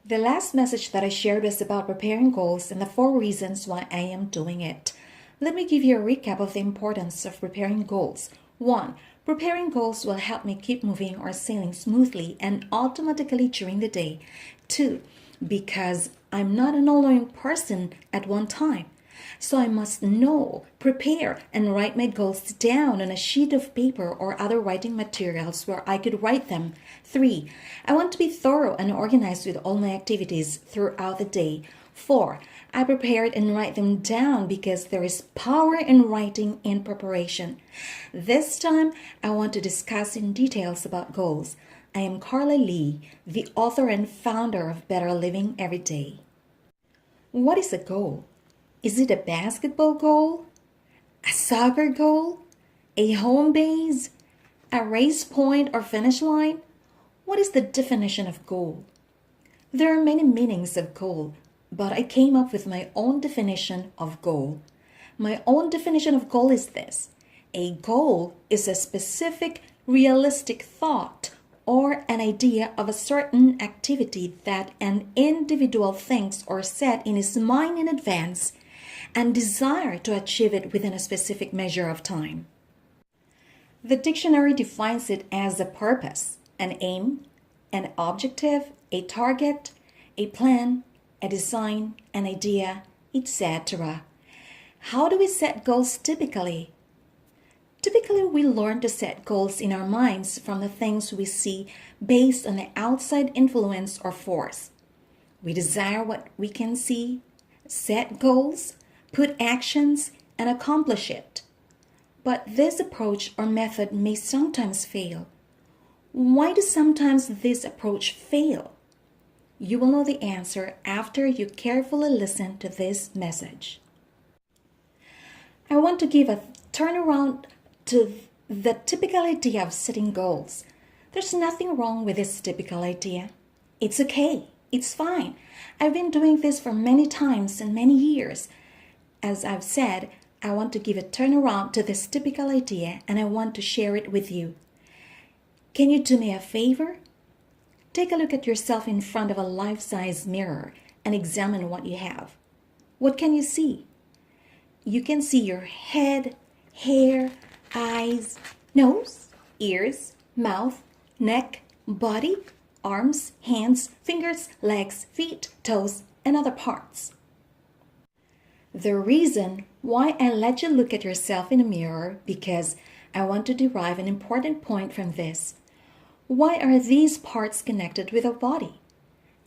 The last message that I shared was about preparing goals and the 4 reasons why I am doing it. Let me give you a recap of the importance of preparing goals. 1. Preparing goals will help me keep moving or sailing smoothly and automatically during the day. 2. Because I'm not an all-knowing person at one time. So I must know, prepare, and write my goals down on a sheet of paper or other writing materials where I could write them. 3. I want to be thorough and organized with all my activities throughout the day. 4. I prepared and write them down because there is power in writing and preparation. This time, I want to discuss in details about goals. I am Carla Lee, the author and founder of Better Living Every Day. What is a goal? Is it a basketball goal? A soccer goal? A home base? A race point or finish line? What is the definition of goal? There are many meanings of goal, but I came up with my own definition of goal. My own definition of goal is this: a goal is a specific, realistic thought or an idea of a certain activity that an individual thinks or set in his mind in advance and desire to achieve it within a specific measure of time. The dictionary defines it as a purpose, an aim, an objective, a target, a plan, a design, an idea, etc. How do we set goals typically? Typically, we learn to set goals in our minds from the things we see based on the outside influence or force. We desire what we can see, set goals, put actions, and accomplish it. But this approach or method may sometimes fail. Why does sometimes this approach fail? You will know the answer after you carefully listen to this message. I want to give a turnaround to the typical idea of setting goals. There's nothing wrong with this typical idea. It's okay. It's fine. I've been doing this for many times and many years. As I've said, I want to give a turnaround to this typical idea and I want to share it with you. Can you do me a favor? Take a look at yourself in front of a life-size mirror and examine what you have. What can you see? You can see your head, hair, eyes, nose, ears, mouth, neck, body, arms, hands, fingers, legs, feet, toes, and other parts. The reason why I let you look at yourself in a mirror because I want to derive an important point from this. Why are these parts connected with our body?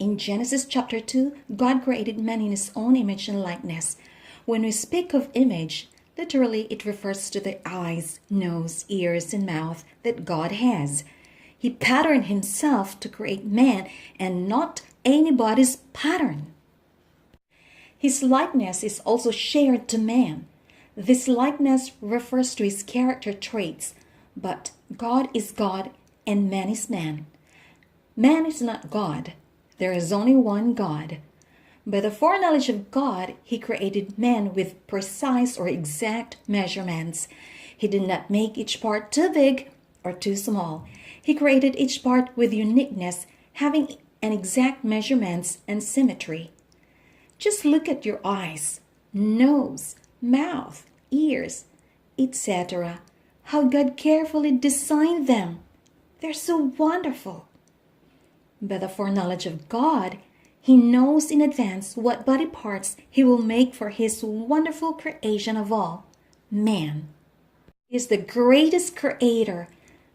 In Genesis chapter 2, God created man in his own image and likeness. When we speak of image, literally it refers to the eyes, nose, ears, and mouth that God has. He patterned himself to create man and not anybody's pattern. His likeness is also shared to man. This likeness refers to his character traits, but God is God and man is man. Man is not God. There is only one God. By the foreknowledge of God, he created man with precise or exact measurements. He did not make each part too big or too small. He created each part with uniqueness, having an exact measurements and symmetry. Just look at your eyes, nose, mouth, ears, etc. How God carefully designed them. They're so wonderful. By the foreknowledge of God, he knows in advance what body parts he will make for his wonderful creation of all, man. He is the greatest creator,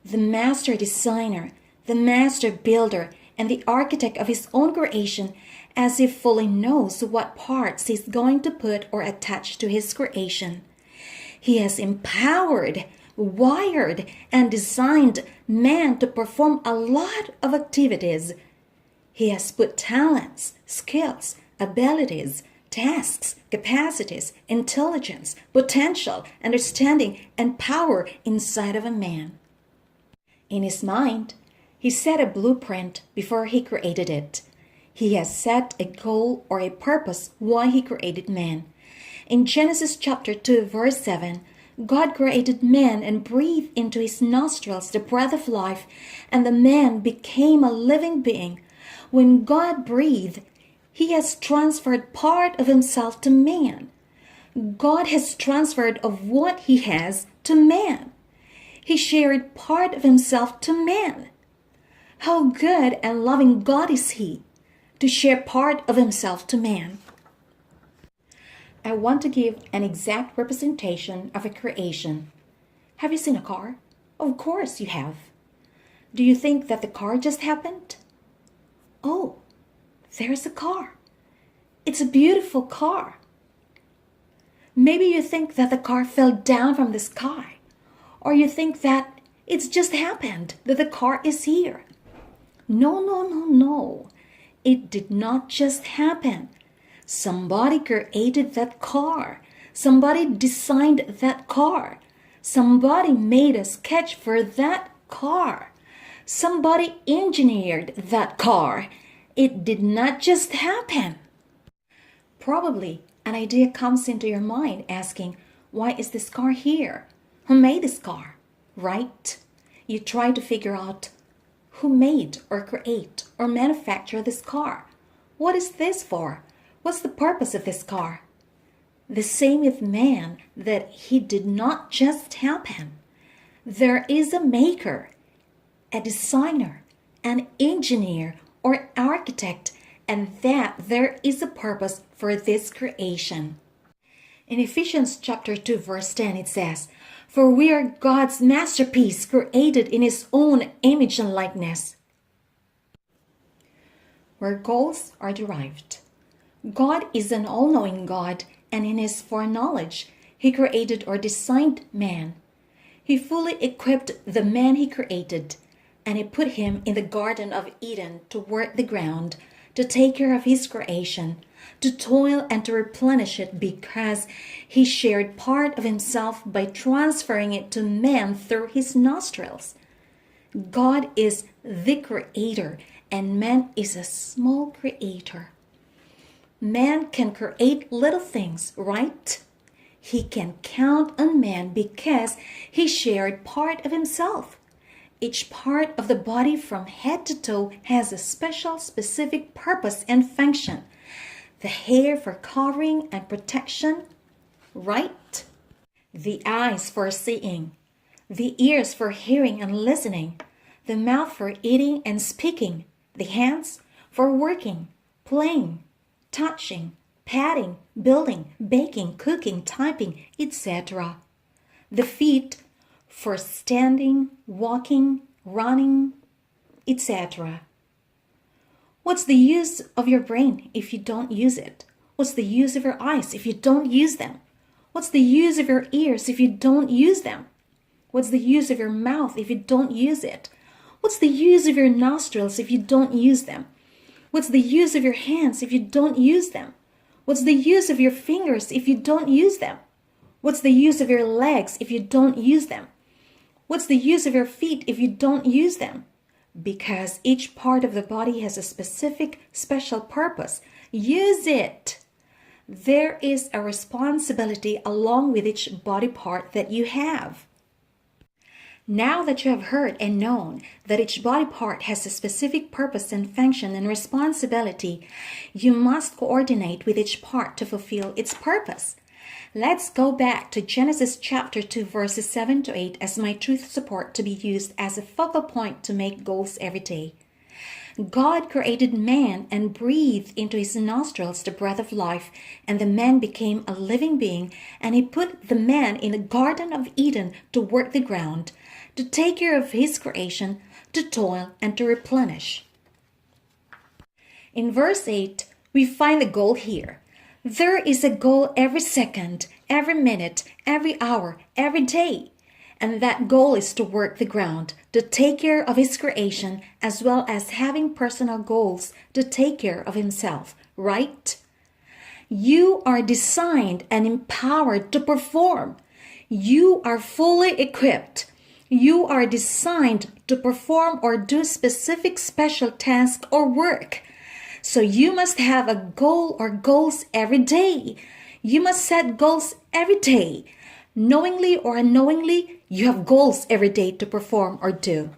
the master designer, the master builder, and the architect of his own creation, as he fully knows what parts he's going to put or attach to his creation. He has empowered, wired, and designed man to perform a lot of activities. He has put talents, skills, abilities, tasks, capacities, intelligence, potential, understanding, and power inside of a man. In his mind, he set a blueprint before he created it. He has set a goal or a purpose why he created man. In Genesis chapter 2, verse 7, God created man and breathed into his nostrils the breath of life, and the man became a living being. When God breathed, He has transferred part of Himself to man. God has transferred of what He has to man. He shared part of Himself to man. How good and loving God is He to share part of Himself to man. I want to give an exact representation of a creation. Have you seen a car? Of course you have. Do you think that the car just happened? Oh, there's a car. It's a beautiful car. Maybe you think that the car fell down from the sky, or you think that it's just happened that the car is here. No. It did not just happen. Somebody created that car. Somebody designed that car. Somebody made a sketch for that car. Somebody engineered that car. It did not just happen. Probably an idea comes into your mind asking, why is this car here? Who made this car? Right? You try to figure out who made or create or manufacture this car. What is this for? What's the purpose of this car? The same with man, that he did not just happen. There is a maker, a designer, an engineer, or architect, and that there is a purpose for this creation. In Ephesians chapter 2 verse 10 it says, "For we are God's masterpiece, created in His own image and likeness." Where goals are derived. God is an all-knowing God, and in His foreknowledge, He created or designed man. He fully equipped the man He created, and He put him in the Garden of Eden to work the ground, to take care of His creation, to toil and to replenish it, because He shared part of Himself by transferring it to man through His nostrils. God is the creator, and man is a small creator. Man can create little things, right? He can count on man because he shared part of himself. Each part of the body from head to toe has a special, specific purpose and function. The hair for covering and protection, right? The eyes for seeing, the ears for hearing and listening, the mouth for eating and speaking, the hands for working, playing, touching, patting, building, baking, cooking, typing, etc. The feet for standing, walking, running, etc. What's the use of your brain if you don't use it? What's the use of your eyes if you don't use them? What's the use of your ears if you don't use them? What's the use of your mouth if you don't use it? What's the use of your nostrils if you don't use them? What's the use of your hands if you don't use them? What's the use of your fingers if you don't use them? What's the use of your legs if you don't use them? What's the use of your feet if you don't use them? Because each part of the body has a specific, special purpose. Use it. There is a responsibility along with each body part that you have. Now that you have heard and known that each body part has a specific purpose and function and responsibility, you must coordinate with each part to fulfill its purpose. Let's go back to Genesis chapter 2 verses 7 to 8 as my truth support to be used as a focal point to make goals every day. God created man and breathed into his nostrils the breath of life, and the man became a living being, and He put the man in the Garden of Eden to work the ground, to take care of his creation, to toil, and to replenish. In verse 8, we find the goal here. There is a goal every second, every minute, every hour, every day. And that goal is to work the ground, to take care of His creation, as well as having personal goals to take care of himself, right? You are designed and empowered to perform. You are fully equipped. You are designed to perform or do specific special task or work. So you must have a goal or goals every day. You must set goals every day. Knowingly or unknowingly, you have goals every day to perform or do.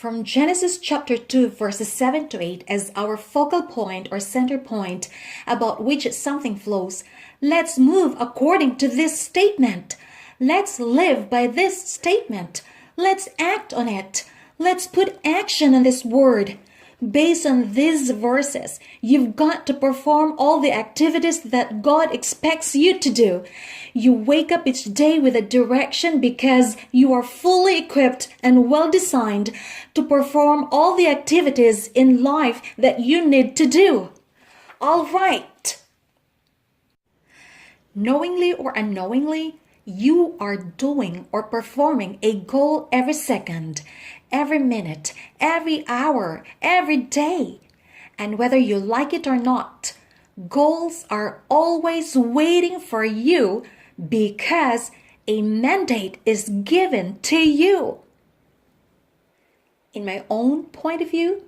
from Genesis chapter 2 verses 7 to 8 as our focal point or center point about which something flows, let's move according to this statement. Let's live by this statement. Let's act on it. Let's put action on this word. Based on these verses, you've got to perform all the activities that God expects you to do. You wake up each day with a direction because you are fully equipped and well designed to perform all the activities in life that you need to do. All right. Knowingly or unknowingly, you are doing or performing a goal every second, every minute, every hour, every day. And whether you like it or not, goals are always waiting for you because a mandate is given to you. In my own point of view,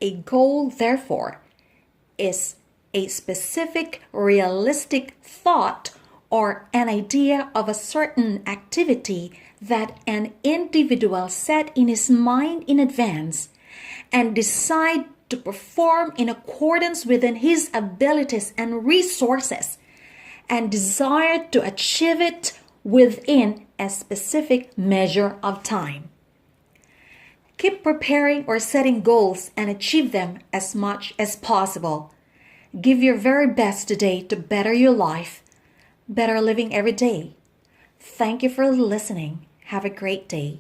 a goal, therefore, is a specific, realistic thought or an idea of a certain activity that an individual set in his mind in advance and decide to perform in accordance within his abilities and resources and desire to achieve it within a specific measure of time. Keep preparing or setting goals and achieve them as much as possible. Give your very best today to better your life. Better living every day. Thank you for listening. Have a great day.